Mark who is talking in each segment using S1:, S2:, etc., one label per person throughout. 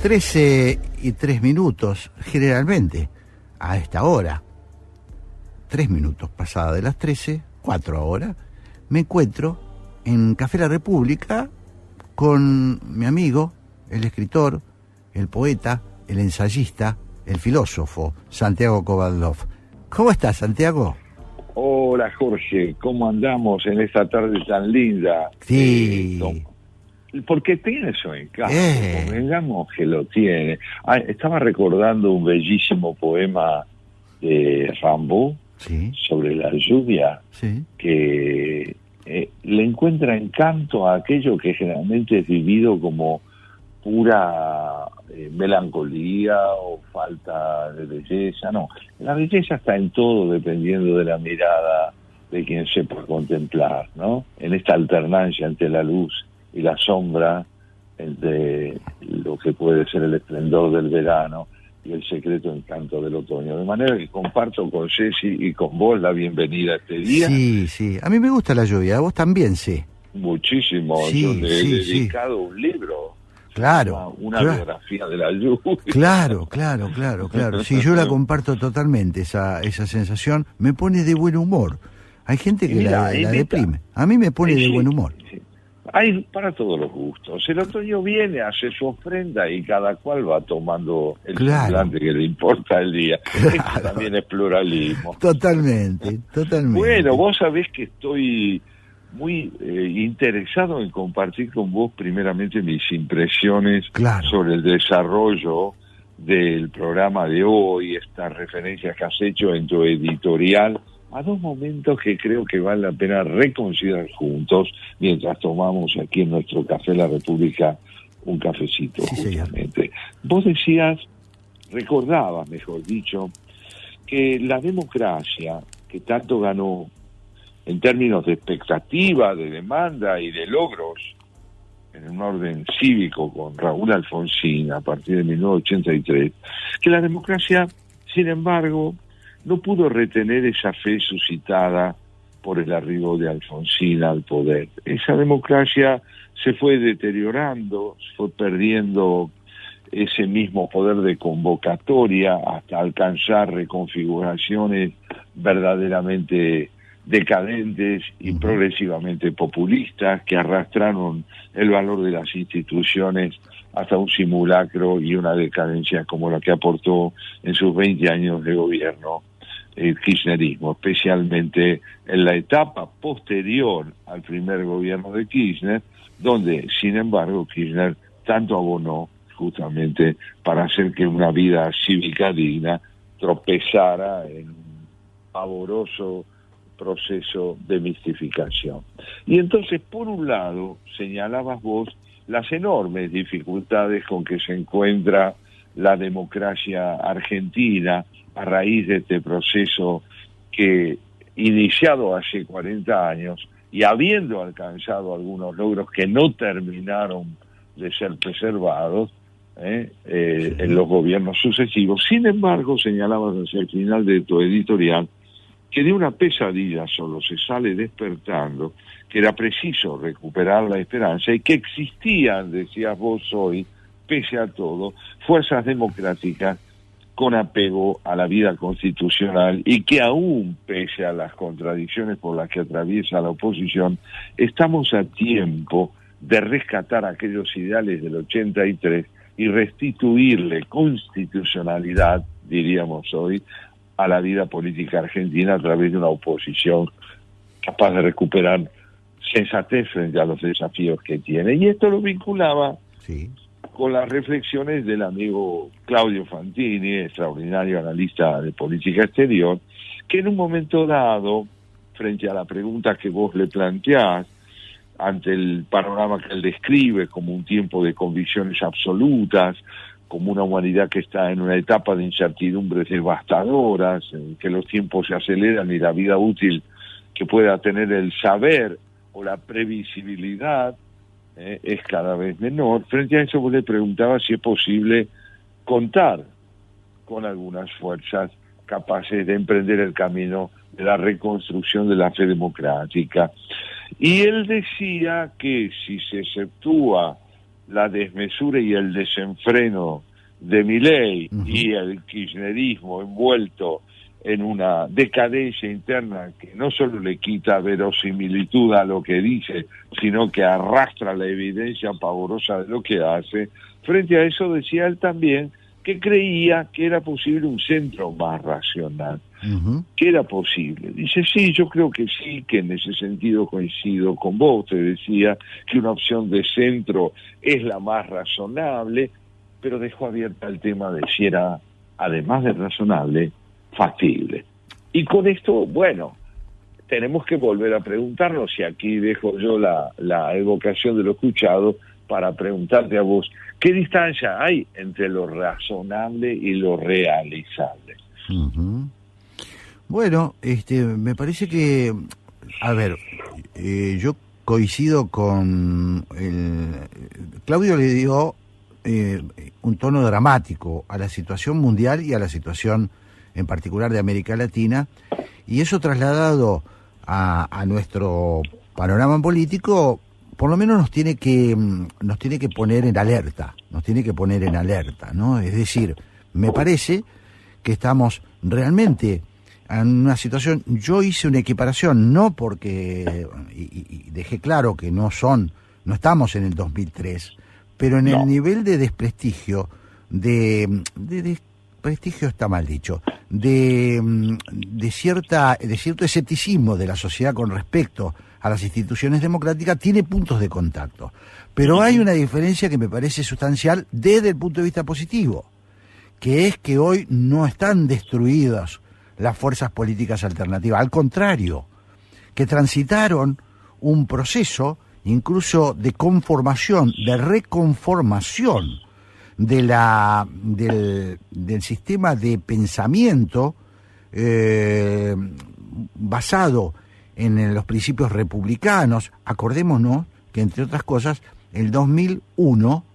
S1: 13:03, generalmente, a esta hora. 3 minutos pasada de las 13, 4 ahora, me encuentro en Café La República con mi amigo, el escritor, el poeta, el ensayista, el filósofo, Santiago Kovadlov. ¿Cómo estás, Santiago?
S2: Hola, Jorge, ¿cómo andamos en esta tarde tan linda?
S1: Sí.
S2: Porque tiene eso en casa, convengamos que lo tiene. Estaba recordando un bellísimo poema de Rimbaud,
S1: sí,
S2: sobre la lluvia,
S1: sí,
S2: que le encuentra encanto a aquello que generalmente es vivido como pura melancolía o falta de belleza. No, la belleza está en todo, dependiendo de la mirada de quien sepa contemplar, ¿no? En esta alternancia entre la luz y la sombra, entre lo que puede ser el esplendor del verano y el secreto encanto del otoño. De manera que comparto con Ceci y con vos la bienvenida a este día.
S1: Sí, sí. A mí me gusta la lluvia, a vos también, sí.
S2: Muchísimo.
S1: Sí,
S2: yo le he dedicado
S1: sí.
S2: un libro.
S1: Claro.
S2: Una biografía de la lluvia.
S1: Claro. Sí, yo la comparto totalmente, esa sensación. Me pone de buen humor. Hay gente que la deprime. A mí me pone de buen humor.
S2: Sí. Hay para todos los gustos. El otoño viene, hace su ofrenda y cada cual va tomando el semblante que le importa el día. Esto también es pluralismo.
S1: Totalmente.
S2: Bueno, vos sabés que estoy muy interesado en compartir con vos primeramente mis impresiones sobre el desarrollo del programa de hoy, estas referencias que has hecho en tu editorial, a dos momentos que creo que vale la pena reconsiderar juntos mientras tomamos aquí en nuestro Café La República un cafecito, justamente. Señor. Vos recordabas, mejor dicho, que la democracia, que tanto ganó en términos de expectativa, de demanda y de logros, en un orden cívico con Raúl Alfonsín a partir de 1983, que la democracia, sin embargo, no pudo retener esa fe suscitada por el arribo de Alfonsín al poder. Esa democracia se fue deteriorando, se fue perdiendo ese mismo poder de convocatoria hasta alcanzar reconfiguraciones verdaderamente decadentes y progresivamente populistas que arrastraron el valor de las instituciones hasta un simulacro y una decadencia como la que aportó en sus 20 años de gobierno el kirchnerismo, especialmente en la etapa posterior al primer gobierno de Kirchner, donde, sin embargo, Kirchner tanto abonó justamente para hacer que una vida cívica digna tropezara en un pavoroso proceso de mistificación. Y entonces, por un lado, señalabas vos las enormes dificultades con que se encuentra la democracia argentina a raíz de este proceso que, iniciado hace 40 años y habiendo alcanzado algunos logros que no terminaron de ser preservados en los gobiernos sucesivos. Sin embargo, señalabas hacia el final de tu editorial que de una pesadilla solo se sale despertando, que era preciso recuperar la esperanza y que existían, decías vos hoy, pese a todo, fuerzas democráticas con apego a la vida constitucional y que aún, pese a las contradicciones por las que atraviesa la oposición, estamos a tiempo de rescatar aquellos ideales del 83 y restituirle constitucionalidad, diríamos hoy, a la vida política argentina a través de una oposición capaz de recuperar sensatez frente a los desafíos que tiene. Y esto lo vinculaba con las reflexiones del amigo Claudio Fantini, extraordinario analista de política exterior, que en un momento dado, frente a la pregunta que vos le planteás, ante el panorama que él describe como un tiempo de convicciones absolutas, como una humanidad que está en una etapa de incertidumbres devastadoras, en que los tiempos se aceleran y la vida útil que pueda tener el saber o la previsibilidad es cada vez menor. Frente a eso vos le preguntaba si es posible contar con algunas fuerzas capaces de emprender el camino de la reconstrucción de la fe democrática. Y él decía que si se exceptúa la desmesura y el desenfreno de Milei
S1: Uh-huh.
S2: y el kirchnerismo envuelto en una decadencia interna que no solo le quita verosimilitud a lo que dice, sino que arrastra la evidencia pavorosa de lo que hace. Frente a eso decía él también que creía que era posible un centro más racional,
S1: Uh-huh.
S2: que era posible. Dice, sí, yo creo que sí, que en ese sentido coincido con vos. Te decía que una opción de centro es la más razonable, pero dejó abierta el tema de si era, además de razonable, factible. Y con esto, bueno, tenemos que volver a preguntarnos, y aquí dejo yo la evocación de lo escuchado para preguntarte a vos, ¿qué distancia hay entre lo razonable y lo realizable?
S1: Uh-huh. Bueno, me parece que, a ver, yo coincido con Claudio le dio un tono dramático a la situación mundial y a la situación en particular de América Latina, y eso trasladado a nuestro panorama político, por lo menos nos tiene que poner en alerta, ¿no? Es decir, me parece que estamos realmente en una situación. Yo hice una equiparación, no porque, y dejé claro que no estamos en el 2003, pero en el nivel de desprestigio, de prestigio está mal dicho, de cierto escepticismo de la sociedad con respecto a las instituciones democráticas, tiene puntos de contacto. Pero hay una diferencia que me parece sustancial desde el punto de vista positivo, que es que hoy no están destruidas las fuerzas políticas alternativas, al contrario, que transitaron un proceso incluso de conformación, de reconformación del sistema de pensamiento basado en los principios republicanos. Acordémonos que, entre otras cosas, el 2001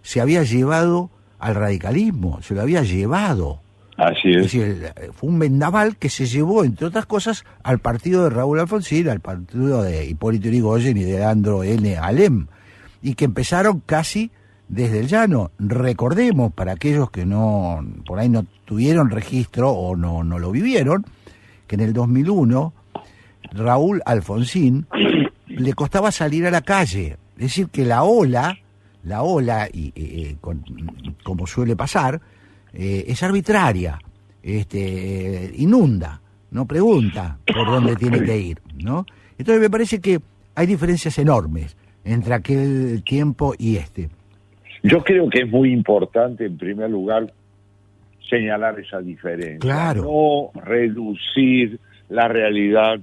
S1: se había llevado al radicalismo, se lo había llevado.
S2: Así es.
S1: Es decir, fue un vendaval que se llevó, entre otras cosas, al partido de Raúl Alfonsín, al partido de Hipólito Yrigoyen y de Leandro N. Alem, y que empezaron casi desde el llano. Recordemos, para aquellos que por ahí no tuvieron registro o no lo vivieron, que en el 2001 Raúl Alfonsín le costaba salir a la calle. Es decir, que la ola, como suele pasar, es arbitraria, inunda, no pregunta por dónde tiene que ir, ¿no? Entonces me parece que hay diferencias enormes entre aquel tiempo y este.
S2: Yo creo que es muy importante, en primer lugar, señalar esa diferencia.
S1: Claro.
S2: No reducir la realidad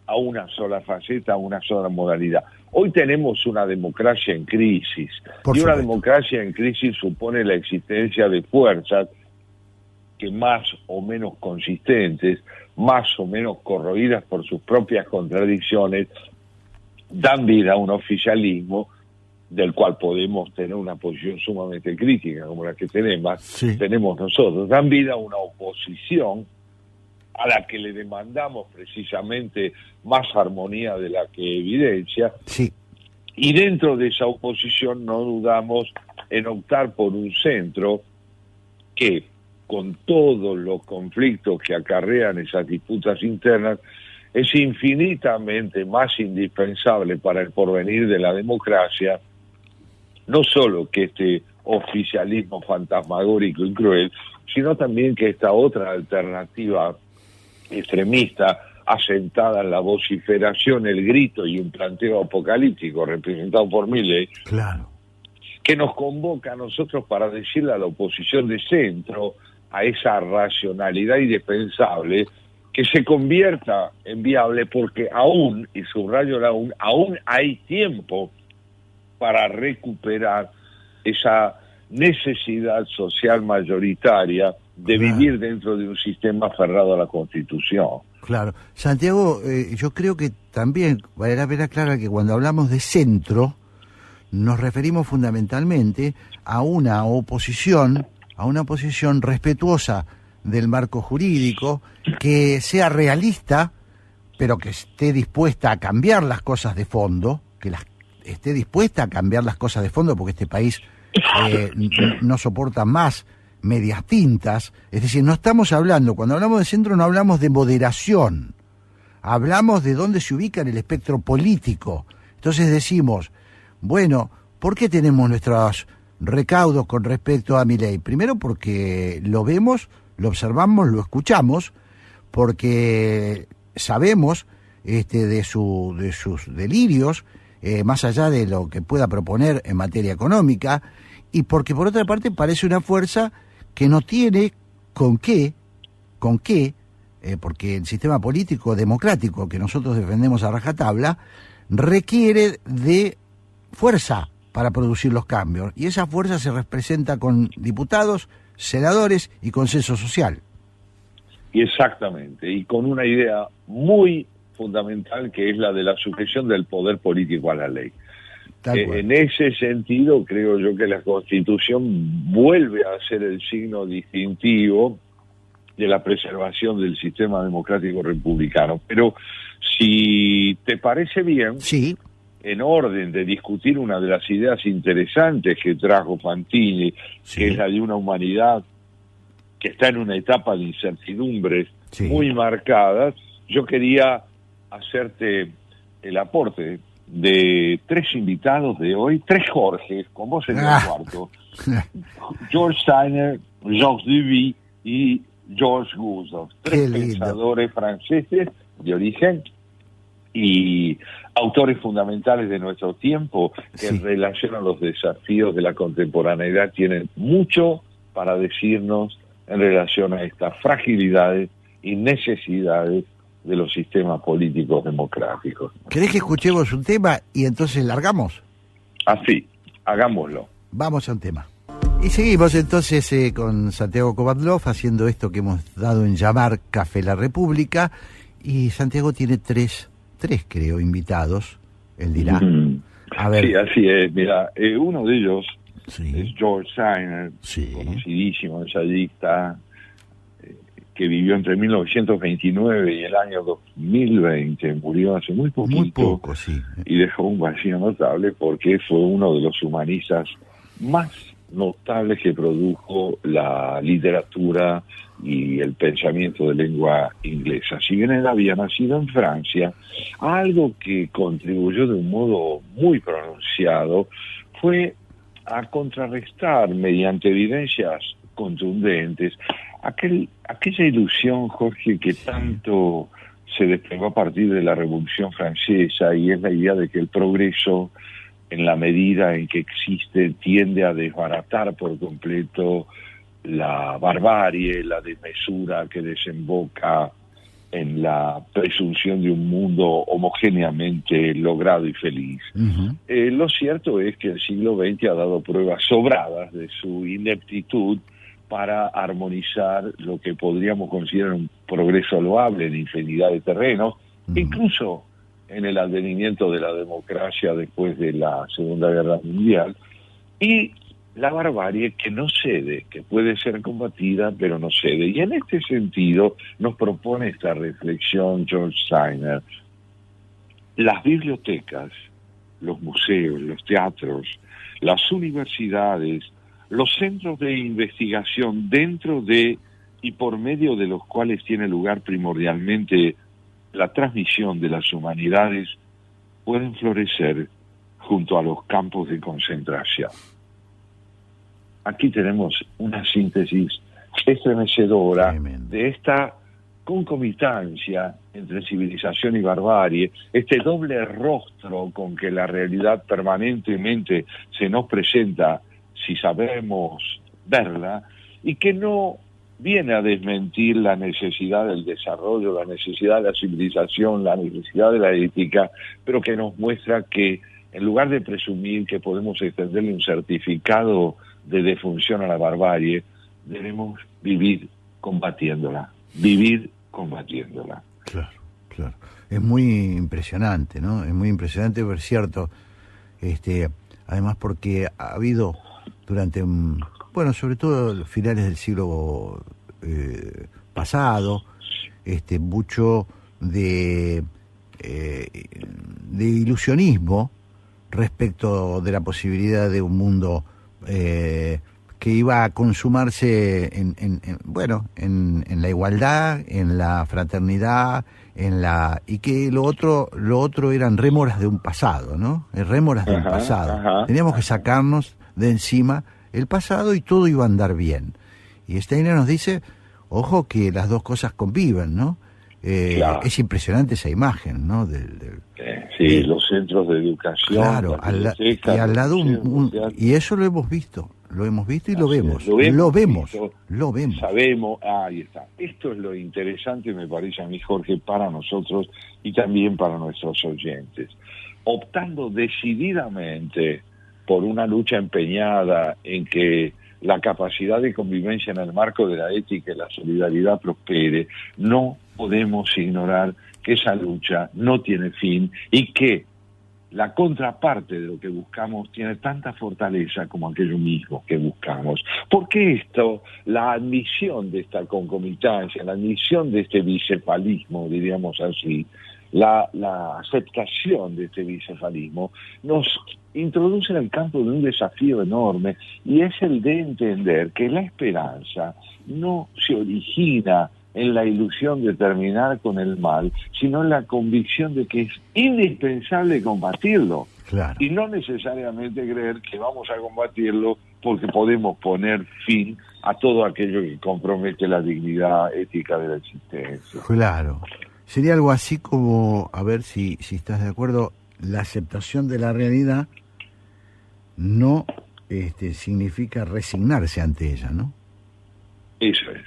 S2: a una sola faceta, a una sola modalidad. Hoy tenemos una democracia en crisis, y una democracia en crisis supone la existencia de fuerzas que, más o menos consistentes, más o menos corroídas por sus propias contradicciones, dan vida a un oficialismo del cual podemos tener una posición sumamente crítica, como la que tenemos nosotros. Dan vida a una oposición a la que le demandamos precisamente más armonía de la que evidencia.
S1: Sí.
S2: Y dentro de esa oposición no dudamos en optar por un centro que, con todos los conflictos que acarrean esas disputas internas, es infinitamente más indispensable para el porvenir de la democracia, no solo que este oficialismo fantasmagórico y cruel, sino también que esta otra alternativa extremista, asentada en la vociferación, el grito y un planteo apocalíptico representado por Milei,
S1: claro,
S2: que nos convoca a nosotros para decirle a la oposición de centro, a esa racionalidad indispensable, que se convierta en viable, porque aún, y subrayo el aún hay tiempo para recuperar esa necesidad social mayoritaria de vivir dentro de un sistema aferrado a la Constitución.
S1: Claro. Santiago, yo creo que también vale la pena aclarar que cuando hablamos de centro, nos referimos fundamentalmente a una oposición respetuosa del marco jurídico, que sea realista, pero que esté dispuesta a cambiar las cosas de fondo, que las esté dispuesta a cambiar las cosas de fondo, porque este país no soporta más medias tintas. Es decir, no estamos hablando, cuando hablamos de centro no hablamos de moderación, hablamos de dónde se ubica en el espectro político. Entonces decimos, bueno, ¿por qué tenemos nuestros recaudos con respecto a Milei? Primero porque lo vemos, lo observamos, lo escuchamos, porque sabemos de sus delirios, más allá de lo que pueda proponer en materia económica, y porque por otra parte parece una fuerza que no tiene con qué, porque el sistema político democrático que nosotros defendemos a rajatabla requiere de fuerza para producir los cambios, y esa fuerza se representa con diputados, senadores y consenso social.
S2: Y exactamente, y con una idea muy fundamental que es la de la sujeción del poder político a la ley. En ese sentido, creo yo que la Constitución vuelve a ser el signo distintivo de la preservación del sistema democrático republicano. Pero si te parece bien,
S1: sí,
S2: en orden de discutir una de las ideas interesantes que trajo Fantini, sí, que es la de una humanidad que está en una etapa de incertidumbres, sí, muy marcadas, yo quería hacerte el aporte de 3 invitados de hoy, 3 Jorges, con vos en el cuarto, George Steiner, Jacques Duby y George Gusov, 3 pensadores franceses de origen y autores fundamentales de nuestro tiempo que, sí, en relación a los desafíos de la contemporaneidad tienen mucho para decirnos en relación a estas fragilidades y necesidades de los sistemas políticos democráticos.
S1: ¿Querés que escuchemos un tema y entonces largamos?
S2: Así, hagámoslo.
S1: Vamos a un tema. Y seguimos entonces con Santiago Kovadlov haciendo esto que hemos dado en llamar Café La República, y Santiago tiene tres creo, invitados, él dirá.
S2: A ver. Sí, así es. Mira, uno de ellos, sí, es George Steiner, sí, conocidísimo ensayista, que vivió entre 1929 y el año 2020, murió hace muy poquito,
S1: muy poco, sí,
S2: y dejó un vacío notable porque fue uno de los humanistas más notables que produjo la literatura y el pensamiento de lengua inglesa. Si bien él había nacido en Francia, algo que contribuyó de un modo muy pronunciado fue a contrarrestar mediante evidencias contundentes aquella ilusión, Jorge, que tanto se desplegó a partir de la Revolución Francesa, y es la idea de que el progreso, en la medida en que existe, tiende a desbaratar por completo la barbarie, la desmesura que desemboca en la presunción de un mundo homogéneamente logrado y feliz. Uh-huh. Lo cierto es que el siglo XX ha dado pruebas sobradas de su ineptitud para armonizar lo que podríamos considerar un progreso loable en infinidad de terrenos, uh-huh, incluso en el advenimiento de la democracia después de la Segunda Guerra Mundial, y la barbarie que no cede, que puede ser combatida, pero no cede. Y en este sentido nos propone esta reflexión George Steiner. Las bibliotecas, los museos, los teatros, las universidades, los centros de investigación dentro de y por medio de los cuales tiene lugar primordialmente la transmisión de las humanidades, pueden florecer junto a los campos de concentración. Aquí tenemos una síntesis estremecedora de esta concomitancia entre civilización y barbarie, este doble rostro con que la realidad permanentemente se nos presenta si sabemos verla, y que no viene a desmentir la necesidad del desarrollo, la necesidad de la civilización, la necesidad de la ética, pero que nos muestra que en lugar de presumir que podemos extenderle un certificado de defunción a la barbarie, debemos vivir combatiéndola.
S1: Claro, claro. Es muy impresionante, ¿no? Es muy impresionante, ver cierto, además porque ha habido durante, sobre todo los finales del siglo pasado, mucho de ilusionismo respecto de la posibilidad de un mundo que iba a consumarse en la igualdad, en la fraternidad, y que lo otro eran rémoras de un pasado, ¿no? Rémoras de un pasado. Teníamos que sacarnos de encima el pasado y todo iba a andar bien. Y Steiner nos dice, ojo que las dos cosas conviven, ¿no? Claro. Es impresionante esa imagen, ¿no?
S2: Los centros de educación.
S1: Claro, y al lado y eso lo hemos visto y lo vemos.
S2: Sabemos, ahí está. Esto es lo interesante, me parece a mí, Jorge, para nosotros y también para nuestros oyentes. Optando decididamente por una lucha empeñada en que la capacidad de convivencia en el marco de la ética y la solidaridad prospere, no podemos ignorar que esa lucha no tiene fin y que la contraparte de lo que buscamos tiene tanta fortaleza como aquello mismo que buscamos. Porque esto, la admisión de esta concomitancia, la admisión de este bicefalismo, diríamos así, la aceptación de este bicefalismo, nos introduce en el campo de un desafío enorme, y es el de entender que la esperanza no se origina en la ilusión de terminar con el mal, sino en la convicción de que es indispensable combatirlo.
S1: Claro.
S2: Y no necesariamente creer que vamos a combatirlo porque podemos poner fin a todo aquello que compromete la dignidad ética de la existencia.
S1: Claro. Sería algo así como, a ver si estás de acuerdo, la aceptación de la realidad no significa resignarse ante ella, ¿no?
S2: Eso es.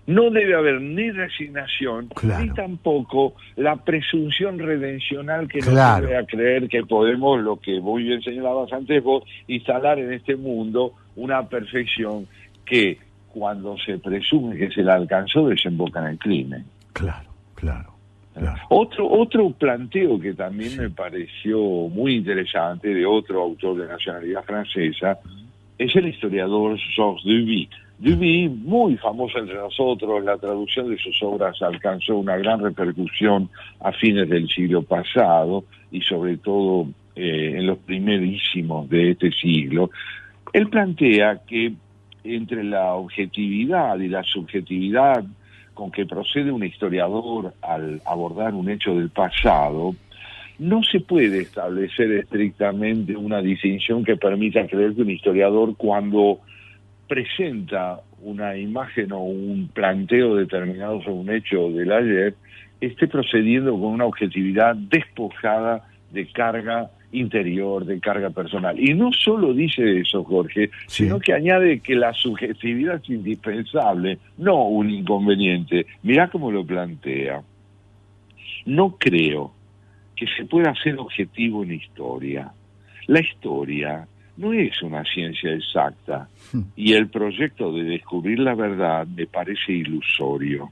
S2: No debe haber ni resignación,
S1: claro,
S2: ni tampoco la presunción redencional que nos
S1: claro,
S2: lleve a creer que podemos, lo que muy bien señalabas antes vos, instalar en este mundo una perfección que, cuando se presume que se la alcanzó, desemboca en el crimen.
S1: Claro.
S2: Otro planteo que también me pareció muy interesante, de otro autor de nacionalidad francesa, es el historiador Georges Duby. Duby, muy famoso entre nosotros, la traducción de sus obras alcanzó una gran repercusión a fines del siglo pasado y sobre todo en los primerísimos de este siglo. Él plantea que entre la objetividad y la subjetividad con que procede un historiador al abordar un hecho del pasado, no se puede establecer estrictamente una distinción que permita creer que un historiador, cuando presenta una imagen o un planteo determinado sobre un hecho del ayer, esté procediendo con una objetividad despojada de carga interior, de carga personal. Y no solo dice eso, Jorge, sino que añade que la subjetividad es indispensable, no un inconveniente. Mirá cómo lo plantea. No creo que se pueda ser objetivo en historia. La historia no es una ciencia exacta y el proyecto de descubrir la verdad me parece ilusorio.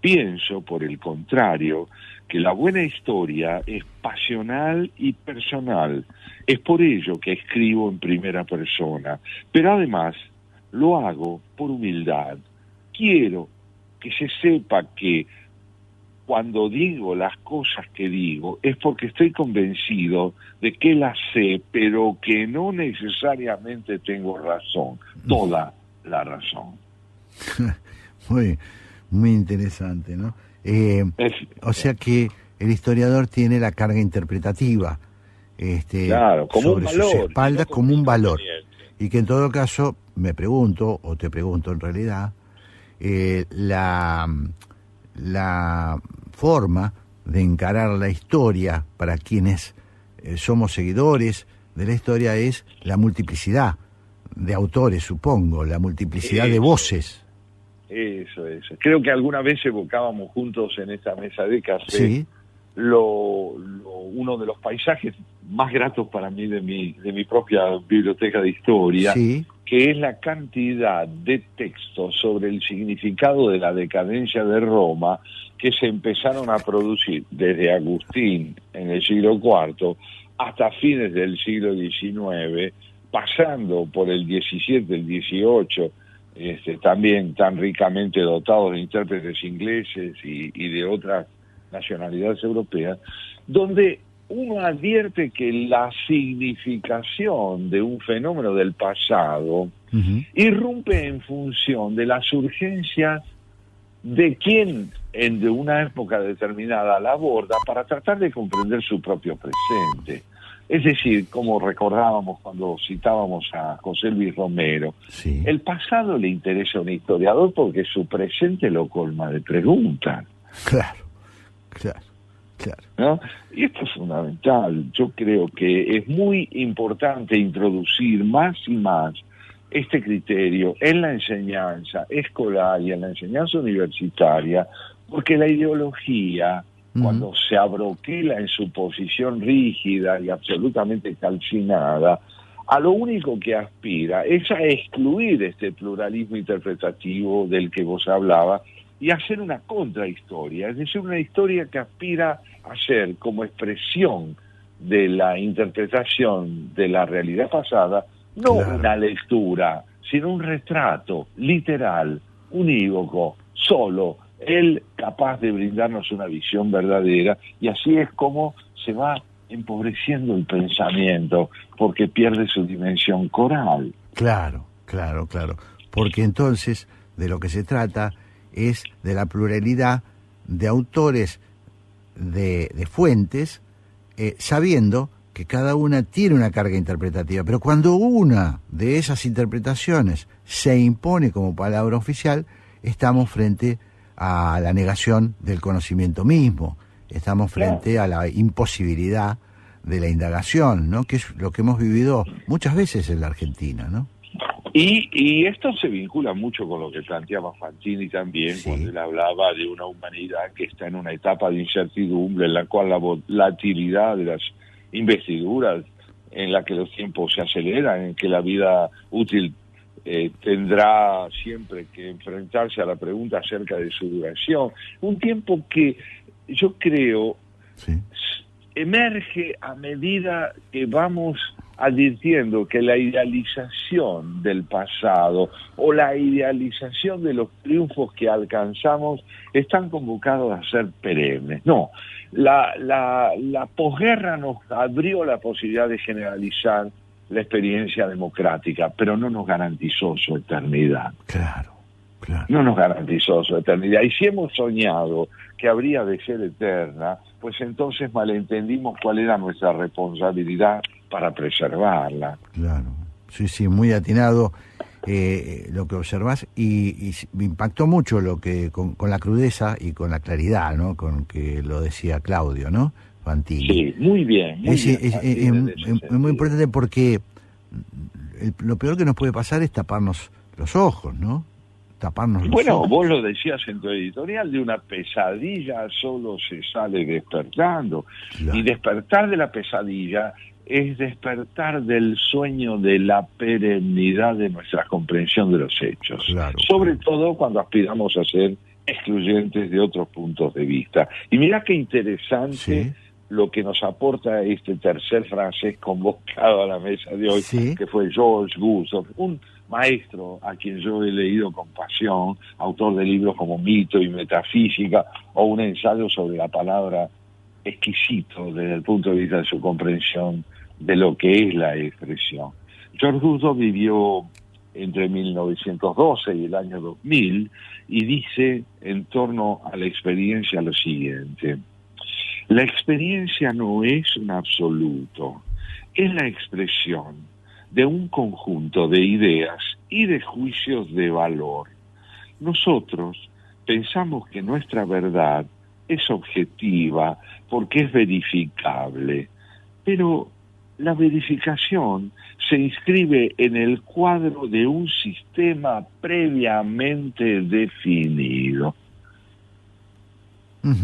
S2: Pienso, por el contrario, que la buena historia es pasional y personal. Es por ello que escribo en primera persona, pero además lo hago por humildad. Quiero que se sepa que cuando digo las cosas que digo es porque estoy convencido de que las sé, pero que no necesariamente tengo razón, toda la razón.
S1: Muy interesante, ¿no? O sea que el historiador tiene la carga interpretativa
S2: claro, como
S1: sobre
S2: un valor,
S1: sus espaldas,
S2: no
S1: como un valor. Y que en todo caso, me pregunto, o te pregunto en realidad, la forma de encarar la historia para quienes somos seguidores de la historia es la multiplicidad de autores, supongo, la multiplicidad de voces.
S2: Eso. Creo que alguna vez evocábamos juntos en esta mesa de café,
S1: sí,
S2: uno de los paisajes más gratos para mí de mi propia biblioteca de historia,
S1: sí,
S2: que es la cantidad de textos sobre el significado de la decadencia de Roma que se empezaron a producir desde Agustín en el siglo IV hasta fines del siglo XIX, pasando por el XVII, el XVIII, también tan ricamente dotados de intérpretes ingleses y de otras nacionalidades europeas, donde uno advierte que la significación de un fenómeno del pasado irrumpe en función de las urgencias de quien de una época determinada la aborda para tratar de comprender su propio presente. Es decir, como recordábamos cuando citábamos a José Luis Romero,
S1: Sí.
S2: el pasado le interesa a un historiador porque su presente lo colma de preguntas,
S1: Claro.
S2: ¿no? Y esto es fundamental. Yo creo que es muy importante introducir más y más este criterio en la enseñanza escolar y en la enseñanza universitaria, porque la ideología, cuando se abroquela en su posición rígida y absolutamente calcinada, a lo único que aspira es a excluir este pluralismo interpretativo del que vos hablabas y hacer una contrahistoria, es decir, una historia que aspira a ser como expresión de la interpretación de la realidad pasada, no
S1: Claro.
S2: una lectura, sino un retrato literal, unívoco, solo, él capaz de brindarnos una visión verdadera, y así es como se va empobreciendo el pensamiento, porque pierde su dimensión coral.
S1: Claro. Porque entonces de lo que se trata es de la pluralidad de autores, de fuentes, sabiendo que cada una tiene una carga interpretativa, pero cuando una de esas interpretaciones se impone como palabra oficial, estamos frente a la negación del conocimiento mismo, estamos frente a la imposibilidad de la indagación, ¿no? Que es lo que hemos vivido muchas veces en la Argentina, ¿no?
S2: Y esto se vincula mucho con lo que planteaba Fantini también,
S1: Sí.
S2: cuando él hablaba de una humanidad que está en una etapa de incertidumbre, en la cual la volatilidad de las investiduras, en la que los tiempos se aceleran, en que la vida útil tendrá siempre que enfrentarse a la pregunta acerca de su duración. Un tiempo que yo creo emerge a medida que vamos advirtiendo que la idealización del pasado o la idealización de los triunfos que alcanzamos están convocados a ser perennes. No, la posguerra nos abrió la posibilidad de generalizar la experiencia democrática, pero no nos garantizó su eternidad.
S1: Claro.
S2: No nos garantizó su eternidad. Y si hemos soñado que habría de ser eterna, pues entonces malentendimos cuál era nuestra responsabilidad para preservarla.
S1: Claro, sí, muy atinado lo que observás y me impactó mucho lo que con la crudeza y con la claridad, ¿no? Con que lo decía Claudio, ¿no? Fantini.
S2: Sí, muy bien.
S1: Es muy importante porque lo peor que nos puede pasar es taparnos los ojos, ¿no?
S2: Bueno, vos lo decías en tu editorial, de una pesadilla solo se sale despertando.
S1: Claro.
S2: Y despertar de la pesadilla es despertar del sueño de la perennidad de nuestra comprensión de los hechos.
S1: Claro.
S2: Sobre todo cuando aspiramos a ser excluyentes de otros puntos de vista. Y mirá qué interesante lo que nos aporta este tercer francés convocado a la mesa de hoy, que fue Georges Gusov, un maestro a quien yo he leído con pasión, autor de libros como Mito y Metafísica, o un ensayo sobre la palabra exquisito desde el punto de vista de su comprensión de lo que es la expresión. Georges Gusov vivió entre 1912 y el año 2000 y dice en torno a la experiencia lo siguiente: la experiencia no es un absoluto, es la expresión de un conjunto de ideas y de juicios de valor. Nosotros pensamos que nuestra verdad es objetiva porque es verificable, pero la verificación se inscribe en el cuadro de un sistema previamente definido.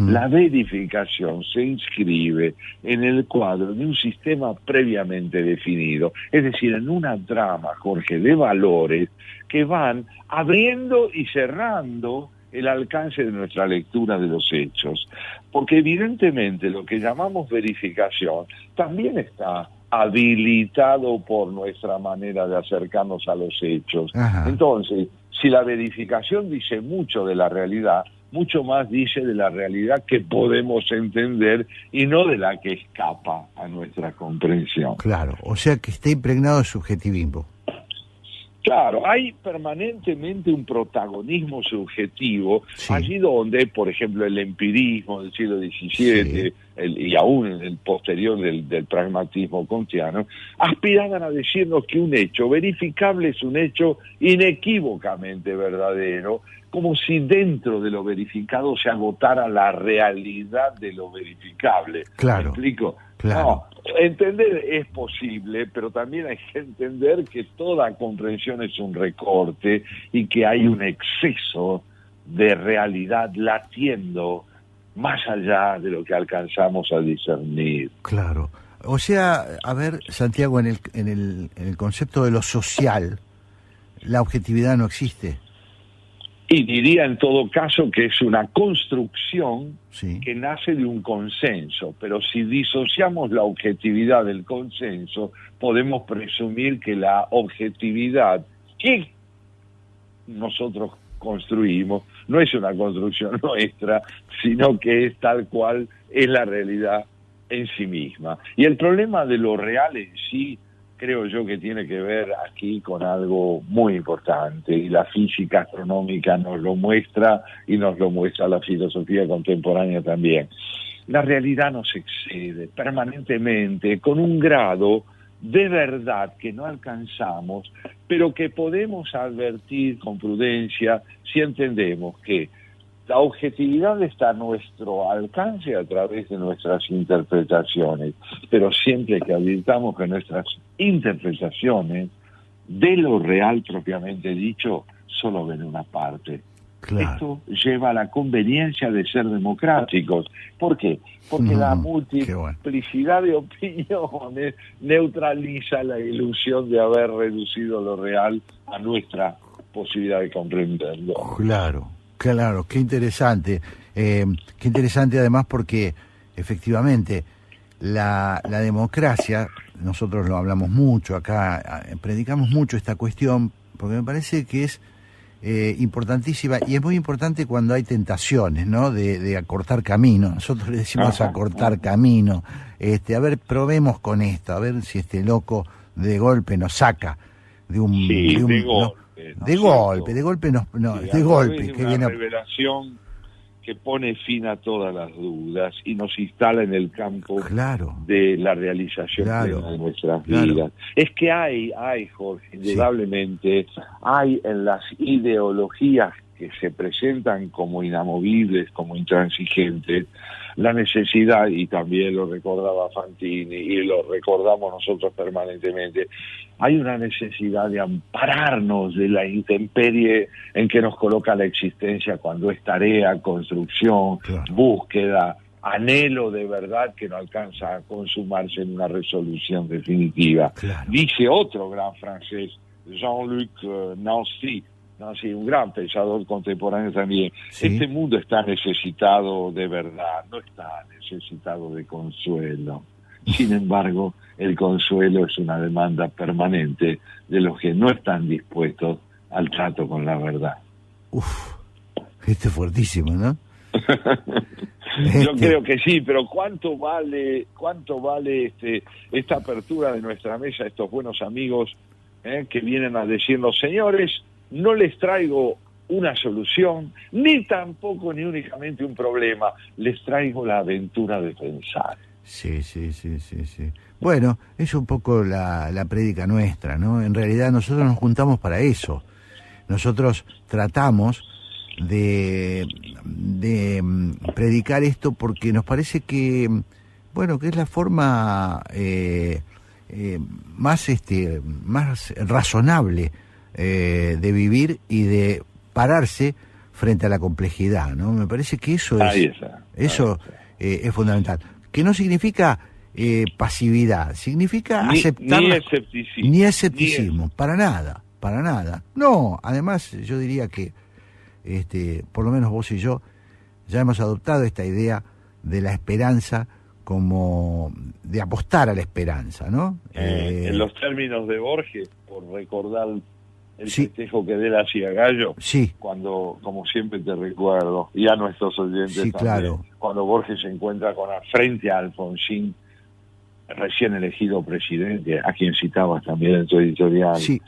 S2: La verificación se inscribe en el cuadro de un sistema previamente definido, es decir, en una trama, Jorge, de valores que van abriendo y cerrando el alcance de nuestra lectura de los hechos. Porque evidentemente lo que llamamos verificación también está habilitado por nuestra manera de acercarnos a los hechos. Entonces, si la verificación dice mucho de la realidad, mucho más dice de la realidad que podemos entender y no de la que escapa a nuestra comprensión.
S1: Claro, o sea que está impregnado de subjetivismo.
S2: Claro, hay permanentemente un protagonismo subjetivo,
S1: Sí.
S2: allí donde, por ejemplo, el empirismo del siglo XVII y aún en el posterior del pragmatismo kantiano, aspiraban a decirnos que un hecho verificable es un hecho inequívocamente verdadero, como si dentro de lo verificado se agotara la realidad de lo verificable.
S1: Claro.
S2: ¿Me explico?
S1: Claro.
S2: No, entender es posible, pero también hay que entender que toda comprensión es un recorte y que hay un exceso de realidad latiendo más allá de lo que alcanzamos a discernir.
S1: Claro. O sea, a ver, Santiago, en el concepto de lo social, la objetividad no existe.
S2: Y diría en todo caso que es una construcción
S1: Sí.
S2: que nace de un consenso, pero si disociamos la objetividad del consenso, podemos presumir que la objetividad que nosotros construimos no es una construcción nuestra, sino que es tal cual es la realidad en sí misma. Y el problema de lo real en sí, creo yo que tiene que ver aquí con algo muy importante, y la física astronómica nos lo muestra y nos lo muestra la filosofía contemporánea también. La realidad nos excede permanentemente con un grado de verdad que no alcanzamos, pero que podemos advertir con prudencia si entendemos que la objetividad está a nuestro alcance a través de nuestras interpretaciones, pero siempre que advirtamos que nuestras interpretaciones de lo real propiamente dicho solo ven una parte.
S1: Claro.
S2: Esto lleva a la conveniencia de ser democráticos. ¿Por qué? Porque la multiplicidad de opiniones neutraliza la ilusión de haber reducido lo real a nuestra posibilidad de comprenderlo.
S1: Claro, claro, qué interesante. Qué interesante además porque efectivamente la democracia, nosotros lo hablamos mucho acá, predicamos mucho esta cuestión, porque me parece que es importantísima, y es muy importante cuando hay tentaciones, ¿no? De acortar camino. Nosotros le decimos acortar camino. A ver, probemos con esto, a ver si este loco de golpe nos saca de un...
S2: Sí,
S1: de golpe,
S2: que viene una revelación que pone fin a todas las dudas y nos instala en el campo de la realización plena de nuestras vidas. Es que hay, Jorge, indudablemente, hay en las ideologías que se presentan como inamovibles, como intransigentes, la necesidad, y también lo recordaba Fantini, y lo recordamos nosotros permanentemente, hay una necesidad de ampararnos de la intemperie en que nos coloca la existencia cuando es tarea, construcción, búsqueda, anhelo de verdad que no alcanza a consumarse en una resolución definitiva. Dice otro gran francés, Jean-Luc Nancy, un gran pensador contemporáneo también, este mundo está necesitado de verdad, no está necesitado de consuelo. Sin embargo, el consuelo es una demanda permanente de los que no están dispuestos al trato con la verdad.
S1: Uf, este es fuertísimo, ¿no?
S2: Yo creo que sí, pero ¿cuánto vale esta apertura de nuestra mesa, estos buenos amigos que vienen a decirnos, señores, no les traigo una solución, ni tampoco ni únicamente un problema, les traigo la aventura de pensar.
S1: Sí. Bueno, es un poco la prédica nuestra, ¿no? En realidad nosotros nos juntamos para eso. Nosotros tratamos de predicar esto porque nos parece que, bueno, que es la forma más razonable de vivir y de pararse frente a la complejidad, ¿no? Me parece que eso es fundamental. Que no significa pasividad, significa aceptar ni escepticismo, para nada. No, además yo diría que por lo menos vos y yo ya hemos adoptado esta idea de la esperanza, como de apostar a la esperanza, ¿no?
S2: En los términos de Borges, por recordar el
S1: Sí.
S2: festejo que él hacía Gallo,
S1: Sí,
S2: cuando, como siempre te recuerdo, y a nuestros oyentes
S1: sí,
S2: también,
S1: claro.
S2: cuando Borges se encuentra frente a Alfonsín, recién elegido presidente, a quien citabas también en tu editorial,
S1: Sí,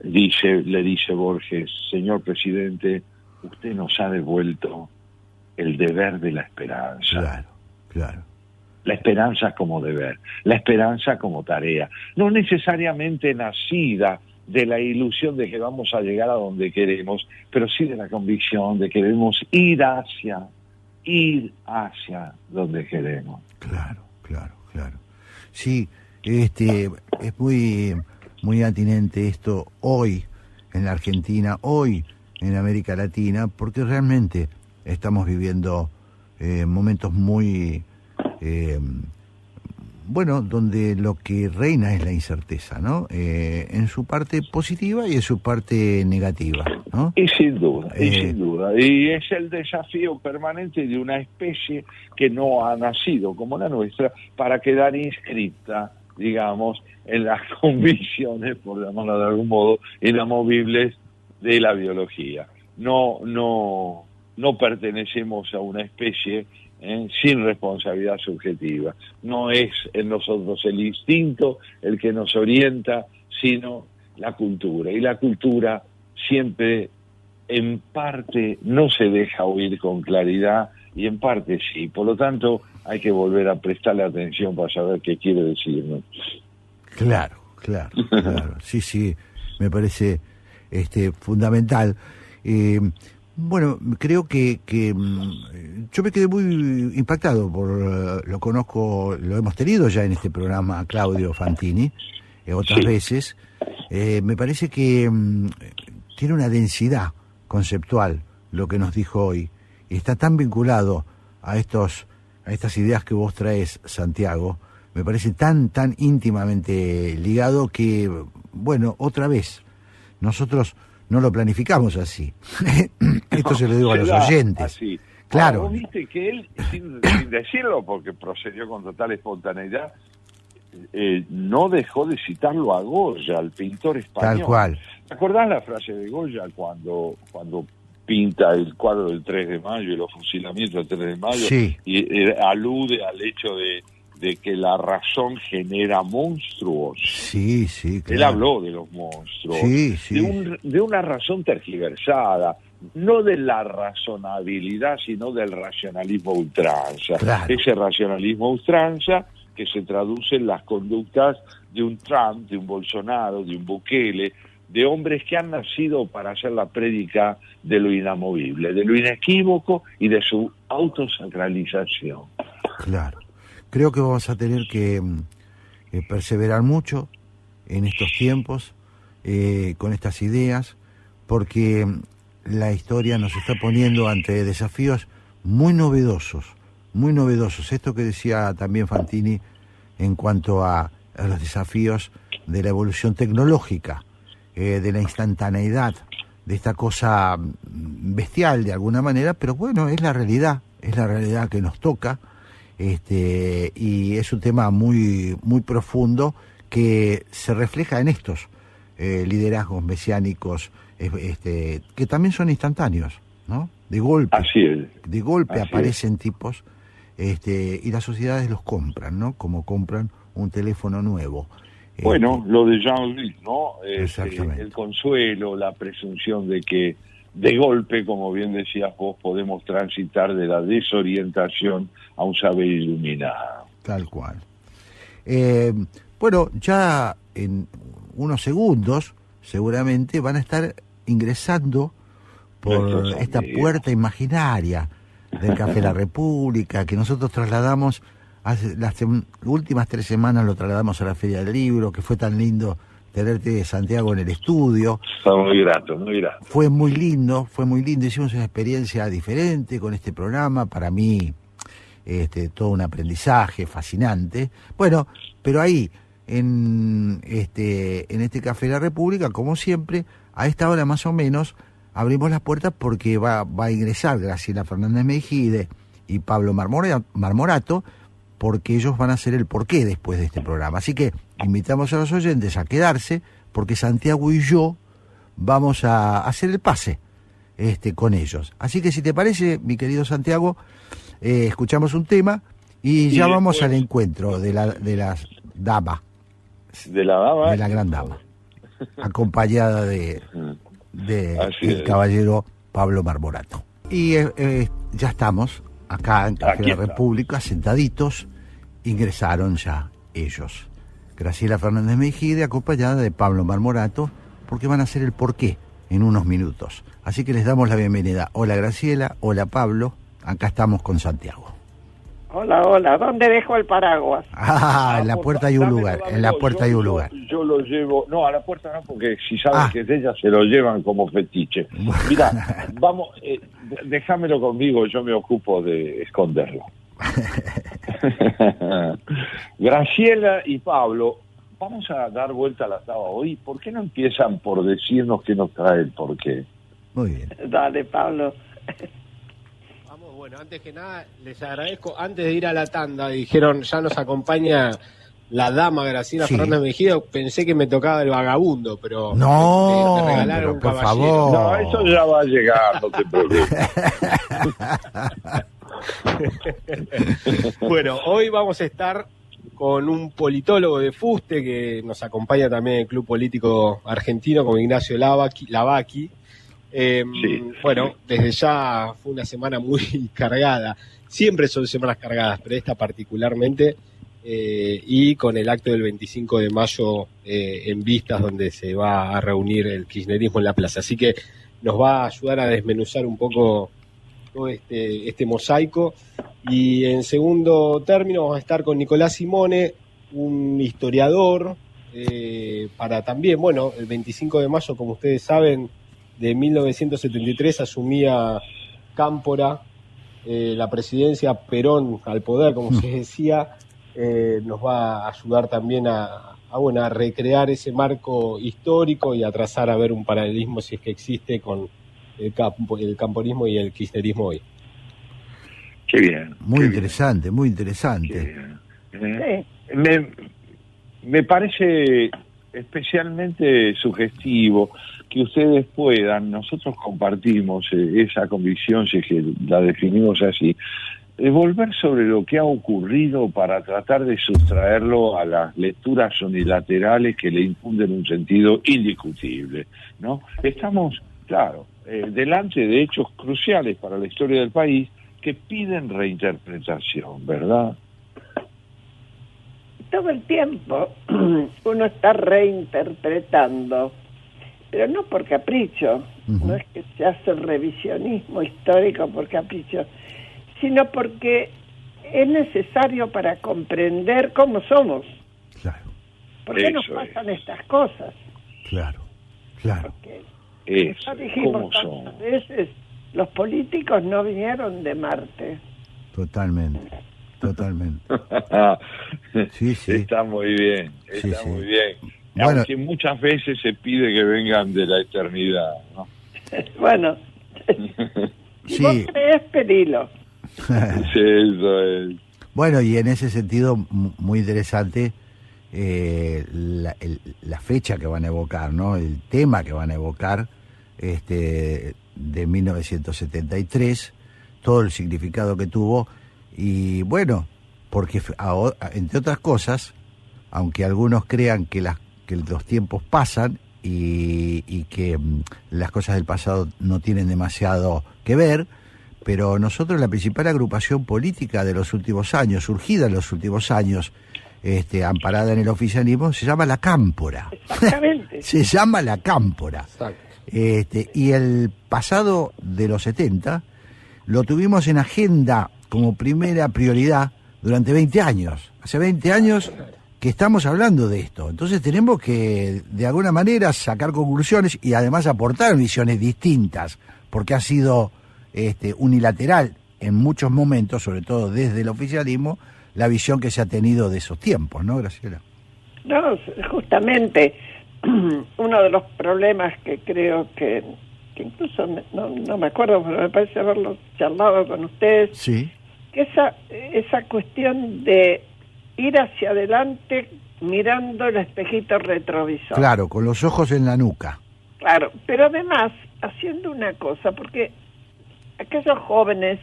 S2: le dice Borges: señor presidente, usted nos ha devuelto el deber de la esperanza.
S1: claro, claro.
S2: La esperanza como deber, la esperanza como tarea, no necesariamente nacida de la ilusión de que vamos a llegar a donde queremos, pero sí de la convicción de que debemos ir hacia donde queremos.
S1: Claro, claro, claro. Sí, es muy atinente esto hoy en la Argentina, hoy en América Latina, porque realmente estamos viviendo momentos muy donde lo que reina es la incerteza, ¿no? En su parte positiva y en su parte negativa, ¿no?
S2: Y sin duda, y es el desafío permanente de una especie que no ha nacido como la nuestra para quedar inscrita, digamos, en las convicciones, por llamarlo de algún modo, inamovibles de la biología. No pertenecemos a una especie sin responsabilidad subjetiva. No es en nosotros el instinto el que nos orienta, sino la cultura. Y la cultura siempre, en parte, no se deja oír con claridad y en parte sí. Por lo tanto, hay que volver a prestarle atención para saber qué quiere decirnos.
S1: Claro. Sí, me parece fundamental. Creo que yo me quedé muy impactado lo conozco, lo hemos tenido ya en este programa Claudio Fantini, otras veces. Me parece que tiene una densidad conceptual lo que nos dijo hoy, y está tan vinculado a estas ideas que vos traes, Santiago. Me parece tan íntimamente ligado que, otra vez, nosotros no lo planificamos así. Esto se lo digo a los oyentes.
S2: Así.
S1: Claro.
S2: Ahora, vos viste que él, sin decirlo, porque procedió con total espontaneidad, no dejó de citarlo a Goya, al pintor español.
S1: Tal cual.
S2: ¿Te acordás la frase de Goya cuando pinta el cuadro del 3 de mayo y los fusilamientos del 3 de mayo?
S1: Sí.
S2: Y alude al hecho de que la razón genera monstruos.
S1: Sí, claro.
S2: Él habló de los monstruos,
S1: sí.
S2: de una razón tergiversada, no de la razonabilidad, sino del racionalismo ultranza.
S1: Claro.
S2: Ese racionalismo ultranza que se traduce en las conductas de un Trump, de un Bolsonaro, de un Bukele, de hombres que han nacido para hacer la prédica de lo inamovible, de lo inequívoco y de su autosacralización.
S1: Claro. Creo que vamos a tener que perseverar mucho en estos tiempos, con estas ideas, porque la historia nos está poniendo ante desafíos muy novedosos. Esto que decía también Fantini en cuanto a los desafíos de la evolución tecnológica, de la instantaneidad, de esta cosa bestial de alguna manera, pero es la realidad que nos toca. Y es un tema muy profundo que se refleja en estos liderazgos mesiánicos, que también son instantáneos, ¿no? De golpe.
S2: Así es.
S1: De golpe aparecen tipos, y las sociedades los compran, ¿no? Como compran un teléfono nuevo.
S2: Bueno, lo de Jean-Luc, ¿no?
S1: Exactamente.
S2: El consuelo, la presunción de que de golpe, como bien decías vos, podemos transitar de la desorientación a un saber iluminado.
S1: Tal cual. Ya en unos segundos seguramente van a estar ingresando por esta puerta imaginaria del Café La República, que nosotros trasladamos hace las últimas 3 semanas, lo trasladamos a la Feria del Libro, que fue tan lindo tenerte, Santiago, en el estudio.
S2: Fue muy grato.
S1: Fue muy lindo, hicimos una experiencia diferente con este programa, para mí todo un aprendizaje fascinante. Pero ahí, en este Café La República, como siempre, a esta hora más o menos, abrimos las puertas porque va a ingresar Graciela Fernández Mejide y Pablo Marmorato, porque ellos van a hacer el porqué después de este programa. Así que invitamos a los oyentes a quedarse, porque Santiago y yo vamos a hacer el pase con ellos. Así que si te parece, mi querido Santiago, escuchamos un tema y ya vamos al encuentro de la dama.
S2: De la dama.
S1: De la gran dama. Acompañada de el caballero Pablo Marmorato. Y ya estamos acá en Café de la República, sentaditos. Ingresaron ya ellos. Graciela Fernández Mejide, acompañada de Pablo Marmorato, porque van a hacer el porqué en unos minutos. Así que les damos la bienvenida. Hola Graciela, hola Pablo, acá estamos con Santiago.
S3: Hola, hola, ¿dónde dejo el paraguas?
S1: En la puerta hay un lugar, en la puerta hay un lugar.
S2: Yo lo llevo, no, a la puerta no, porque si saben que es de ella, se lo llevan como fetiche. Mira, vamos, déjamelo conmigo, yo me ocupo de esconderlo. Graciela y Pablo, vamos a dar vuelta a la taba hoy. ¿Por qué no empiezan por decirnos qué nos trae el porqué?
S1: Muy bien.
S3: Dale, Pablo.
S4: Vamos, bueno, antes que nada, les agradezco. Antes de ir a la tanda, dijeron, ya nos acompaña la dama Graciela Fernández Mejía. Pensé que me tocaba el vagabundo, pero
S1: no,
S4: me regalaron un
S1: por
S4: caballero.
S1: favor.
S2: No, eso ya va a llegar, no te preocupes.
S4: Bueno, hoy vamos a estar con un politólogo de fuste que nos acompaña también en el Club Político Argentino, como Ignacio Lavacchi. Bueno, desde ya fue una semana muy cargada. Siempre son semanas cargadas, pero esta particularmente, y con el acto del 25 de mayo en vistas, donde se va a reunir el kirchnerismo en la plaza. Así que nos va a ayudar a desmenuzar un poco todo este mosaico. Y en segundo término vamos a estar con Nicolás Simone, un historiador, para también, bueno, el 25 de mayo, como ustedes saben, de 1973 asumía Cámpora la presidencia, Perón al poder, como se decía. Nos va a ayudar también a recrear ese marco histórico y a trazar a ver un paralelismo, si es que existe, con el camporismo y el kirchnerismo hoy.
S2: Qué bien.
S1: Muy interesante, muy interesante.
S2: Me parece especialmente sugestivo que ustedes puedan, nosotros compartimos esa convicción, si es que la definimos así, volver sobre lo que ha ocurrido para tratar de sustraerlo a las lecturas unilaterales que le infunden un sentido indiscutible, ¿no? Estamos, claro, delante de hechos cruciales para la historia del país que piden reinterpretación, ¿verdad?
S3: Todo el tiempo uno está reinterpretando, pero no por capricho, no es que se hace revisionismo histórico por capricho, sino porque es necesario para comprender cómo somos.
S1: Claro.
S3: ¿Por qué nos pasan estas cosas?
S1: Claro.
S3: Porque ya dijimos tantas veces, los políticos no vinieron de Marte.
S1: Totalmente. Sí.
S2: Está muy bien, muy bien.
S1: Bueno,
S2: aunque muchas veces se pide que vengan de la eternidad, ¿no?
S3: Bueno, si vos crees, pedilo.
S2: Sí, eso es.
S1: Bueno, y en ese sentido, muy interesante la fecha que van a evocar, ¿no? El tema que van a evocar, de 1973, todo el significado que tuvo. Y bueno, porque entre otras cosas, aunque algunos crean que los tiempos pasan y que las cosas del pasado no tienen demasiado que ver, pero nosotros, la principal agrupación política de los últimos años, surgida en los últimos años, amparada en el oficialismo, se llama La Cámpora.
S3: Exactamente.
S1: Se llama La Cámpora.
S4: Exacto.
S1: Y el pasado de los 70 lo tuvimos en agenda como primera prioridad durante 20 años. Hace 20 años que estamos hablando de esto. Entonces tenemos que, de alguna manera, sacar conclusiones y además aportar visiones distintas, porque ha sido unilateral en muchos momentos, sobre todo desde el oficialismo, la visión que se ha tenido de esos tiempos, ¿no, Graciela?
S3: No, justamente uno de los problemas que creo que incluso no me acuerdo, pero me parece haberlo charlado con ustedes,
S1: sí,
S3: que esa cuestión de ir hacia adelante mirando el espejito retrovisor.
S1: Claro, con los ojos en la nuca.
S3: Claro, pero además haciendo una cosa, porque aquellos jóvenes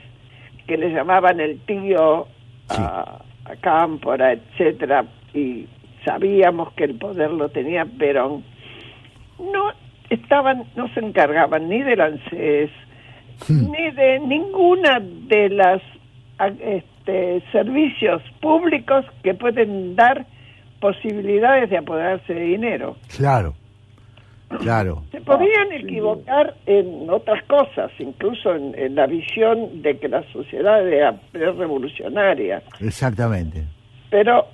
S3: que le llamaban el tío a Cámpora, etcétera, y sabíamos que el poder lo tenía Perón, no se encargaban ni del ANSES, ni de ninguna de las servicios públicos que pueden dar posibilidades de apoderarse de dinero.
S1: Claro.
S3: Se podían equivocar en otras cosas, incluso en la visión de que la sociedad era pre-revolucionaria.
S1: Exactamente.
S3: Pero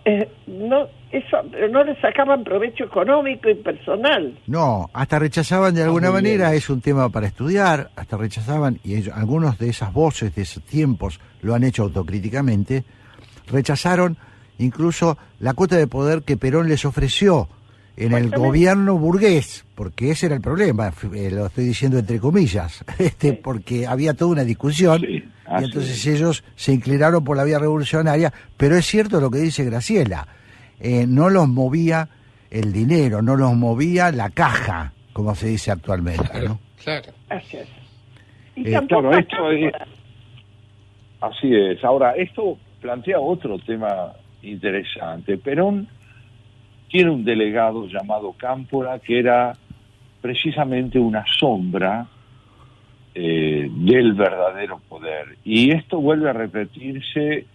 S3: no le sacaban provecho económico y personal.
S1: No, hasta rechazaban de alguna manera, es un tema para estudiar, hasta rechazaban, y algunos de esas voces de esos tiempos lo han hecho autocríticamente, rechazaron incluso la cuota de poder que Perón les ofreció en el gobierno burgués, porque ese era el problema, lo estoy diciendo entre comillas, porque había toda una discusión, y entonces ellos se inclinaron por la vía revolucionaria, pero es cierto lo que dice Graciela, no los movía el dinero, no los movía la caja, como se dice actualmente, ¿no?
S3: Claro. Así es.
S2: Claro, así es. Ahora, esto plantea otro tema interesante. Perón tiene un delegado llamado Cámpora que era precisamente una sombra del verdadero poder. Y esto vuelve a repetirse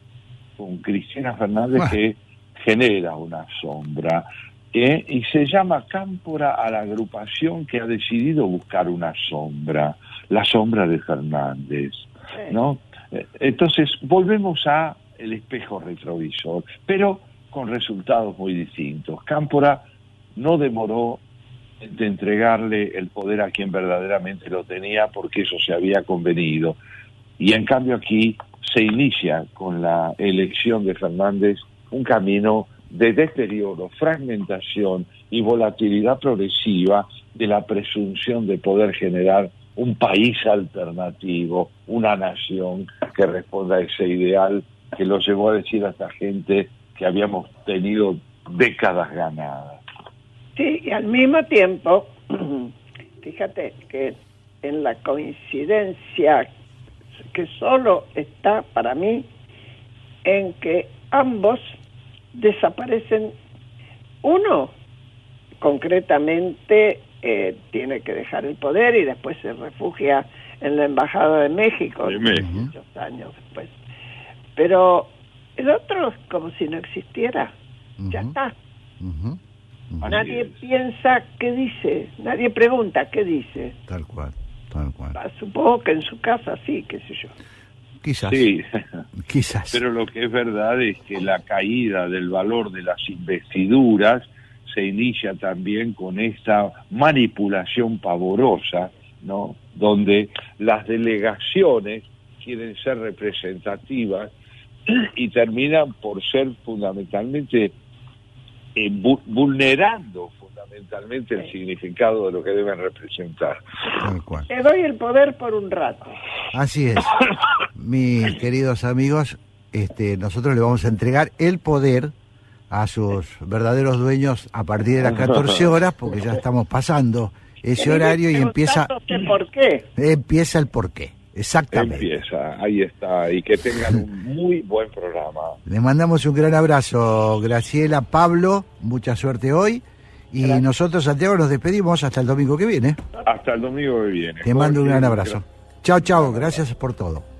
S2: con Cristina Fernández, que genera una sombra. Y se llama Cámpora a la agrupación que ha decidido buscar una sombra, la sombra de Fernández, ¿no? Entonces, volvemos a el espejo retrovisor, pero con resultados muy distintos. Cámpora no demoró de entregarle el poder a quien verdaderamente lo tenía, porque eso se había convenido. Y en cambio aquí se inicia con la elección de Fernández un camino de deterioro, fragmentación y volatilidad progresiva de la presunción de poder generar un país alternativo, una nación que responda a ese ideal que lo llevó a decir a esta gente que habíamos tenido décadas ganadas.
S3: Sí, y al mismo tiempo, fíjate que en la coincidencia que solo está para mí en que ambos desaparecen. Uno concretamente tiene que dejar el poder y después se refugia en la Embajada de México, muchos años después. Pero el otro es como si no existiera, ya está. Nadie piensa qué dice, nadie pregunta qué dice.
S1: Tal cual.
S3: Supongo que en su casa sí, qué sé yo.
S1: Quizás.
S2: Sí,
S1: quizás.
S2: Pero lo que es verdad es que la caída del valor de las investiduras se inicia también con esta manipulación pavorosa, ¿no? Donde las delegaciones quieren ser representativas y terminan por ser fundamentalmente vulnerando fundamentalmente el significado de lo que deben representar.
S1: Tal cual.
S3: Te doy el poder por un rato.
S1: Así es. Mis queridos amigos, nosotros le vamos a entregar el poder a sus verdaderos dueños a partir de las 14 horas, porque ya estamos pasando ese horario y empieza...
S3: ¿Por qué?
S1: Empieza el porqué, exactamente.
S2: Empieza, ahí está, y que tengan un muy buen programa.
S1: Les mandamos un gran abrazo, Graciela, Pablo, mucha suerte hoy. Y gracias. Nosotros, Santiago, nos despedimos hasta el domingo que viene.
S2: Hasta el domingo que viene.
S1: Te mando un gran abrazo. Chao, gracias por todo.